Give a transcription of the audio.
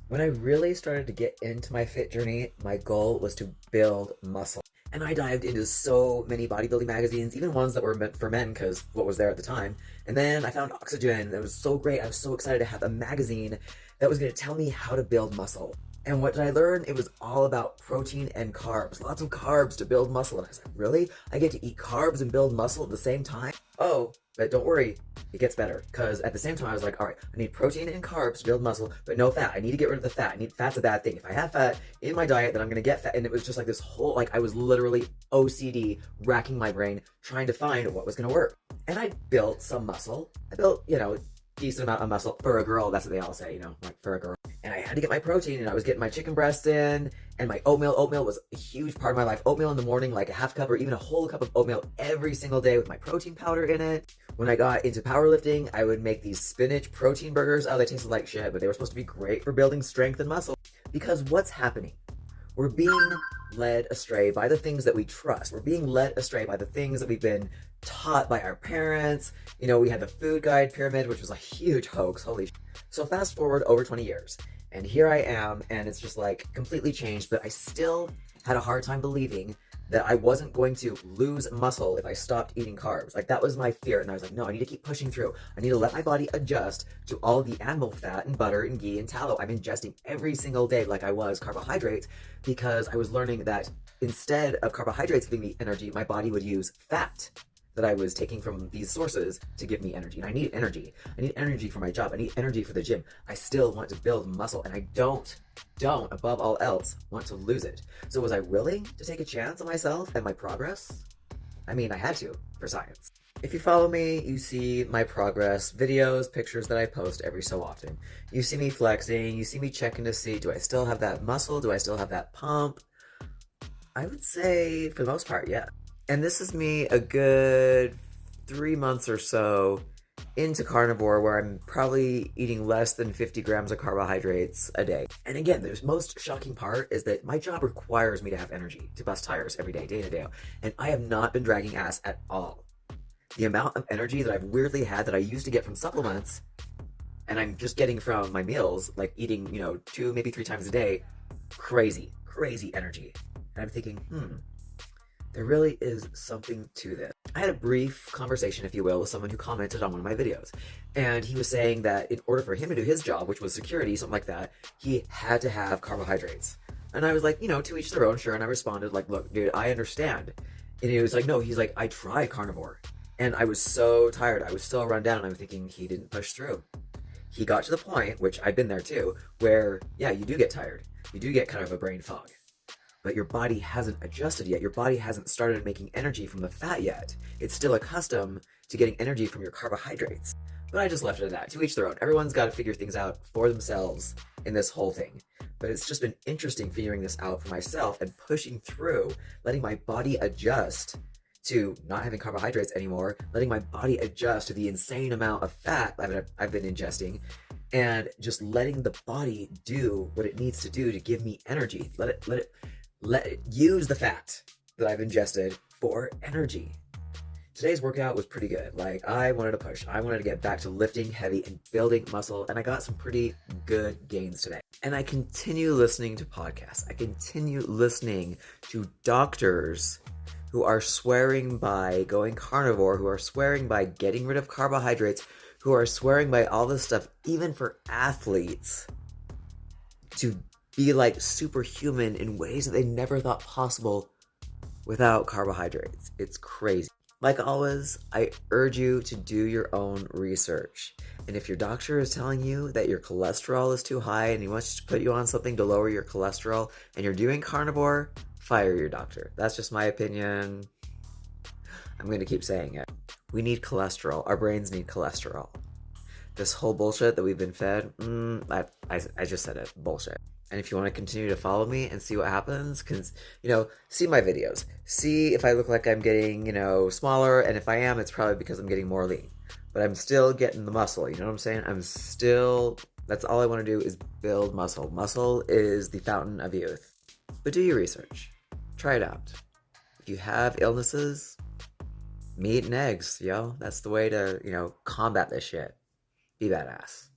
When I really started to get into my fit journey, my goal was to build muscle. And I dived into so many bodybuilding magazines, even ones that were meant for men because what was there at the time. And then I found Oxygen. It was so great. I was so excited to have a magazine that was going to tell me how to build muscle. And what did I learn? It was all about protein and carbs. Lots of carbs to build muscle. And I was like, really? I get to eat carbs and build muscle at the same time? Oh, but don't worry, it gets better. Because at the same time, I was like, all right, I need protein and carbs to build muscle, but no fat. I need to get rid of the fat. Fat's a bad thing. If I have fat in my diet, then I'm going to get fat. And it was just like this whole, like, I was literally OCD, racking my brain, trying to find what was going to work. And I built some muscle. I built, decent amount of muscle for a girl. That's what they all say, like for a girl. And I had to get my protein, and I was getting my chicken breast in, and my oatmeal. Oatmeal was a huge part of my life. Oatmeal in the morning, like a half cup or even a whole cup of oatmeal every single day with my protein powder in it. When I got into powerlifting, I would make these spinach protein burgers. Oh, they tasted like shit, but they were supposed to be great for building strength and muscle. Because what's happening? We're being led astray by the things that we trust. We're being led astray by the things that we've been taught by our parents. We had the food guide pyramid, which was a huge hoax. Holy shit. So fast forward over 20 years, and here I am, and it's just like completely changed, but I still had a hard time believing that I wasn't going to lose muscle if I stopped eating carbs. Like, that was my fear. And I was like, no, I need to keep pushing through. I need to let my body adjust to all the animal fat and butter and ghee and tallow I'm ingesting every single day, like I was carbohydrates, because I was learning that instead of carbohydrates giving me energy, my body would use fat that I was taking from these sources to give me energy. And I need energy. I need energy for my job. I need energy for the gym. I still want to build muscle, and I don't, above all else, want to lose it. So was I willing to take a chance on myself and my progress? I mean, I had to, for science. If you follow me, you see my progress videos, pictures that I post every so often. You see me flexing, you see me checking to see, do I still have that muscle? Do I still have that pump? I would say, for the most part, yeah. And this is me a good 3 months or so into carnivore, where I'm probably eating less than 50 grams of carbohydrates a day. And again, the most shocking part is that my job requires me to have energy to bust tires every day to day. And I have not been dragging ass at all. The amount of energy that I've weirdly had that I used to get from supplements, and I'm just getting from my meals, like eating, 2, maybe 3 times a day, crazy, crazy energy. And I'm thinking, there really is something to this. I had a brief conversation, if you will, with someone who commented on one of my videos. And he was saying that in order for him to do his job, which was security, something like that, he had to have carbohydrates. And I was like, to each their own, sure. And I responded like, look, dude, I understand. And he was like, no, he's like, I tried carnivore. And I was so tired. I was so run down. And I'm thinking he didn't push through. He got to the point, which I've been there too, where, yeah, you do get tired. You do get kind of a brain fog. But your body hasn't adjusted yet. Your body hasn't started making energy from the fat yet. It's still accustomed to getting energy from your carbohydrates. But I just left it at that. To each their own. Everyone's got to figure things out for themselves in this whole thing. But it's just been interesting figuring this out for myself and pushing through, letting my body adjust to not having carbohydrates anymore, letting my body adjust to the insane amount of fat I've been ingesting, and just letting the body do what it needs to do to give me energy. Let it use the fat that I've ingested for energy. Today's workout was pretty good. Like, I wanted to push. I wanted to get back to lifting heavy and building muscle, and I got some pretty good gains today. And I continue listening to podcasts. I continue listening to doctors who are swearing by going carnivore, who are swearing by getting rid of carbohydrates, who are swearing by all this stuff, even for athletes, to be like superhuman in ways that they never thought possible without carbohydrates. It's crazy. Like always, I urge you to do your own research. And if your doctor is telling you that your cholesterol is too high and he wants to put you on something to lower your cholesterol and you're doing carnivore, fire your doctor. That's just my opinion. I'm going to keep saying it. We need cholesterol. Our brains need cholesterol. This whole bullshit that we've been fed, I just said it, bullshit. And if you want to continue to follow me and see what happens, see my videos. See if I look like I'm getting, smaller. And if I am, it's probably because I'm getting more lean. But I'm still getting the muscle. You know what I'm saying? That's all I want to do is build muscle. Muscle is the fountain of youth. But do your research. Try it out. If you have illnesses, meat and eggs, yo. That's the way to, combat this shit. Be badass.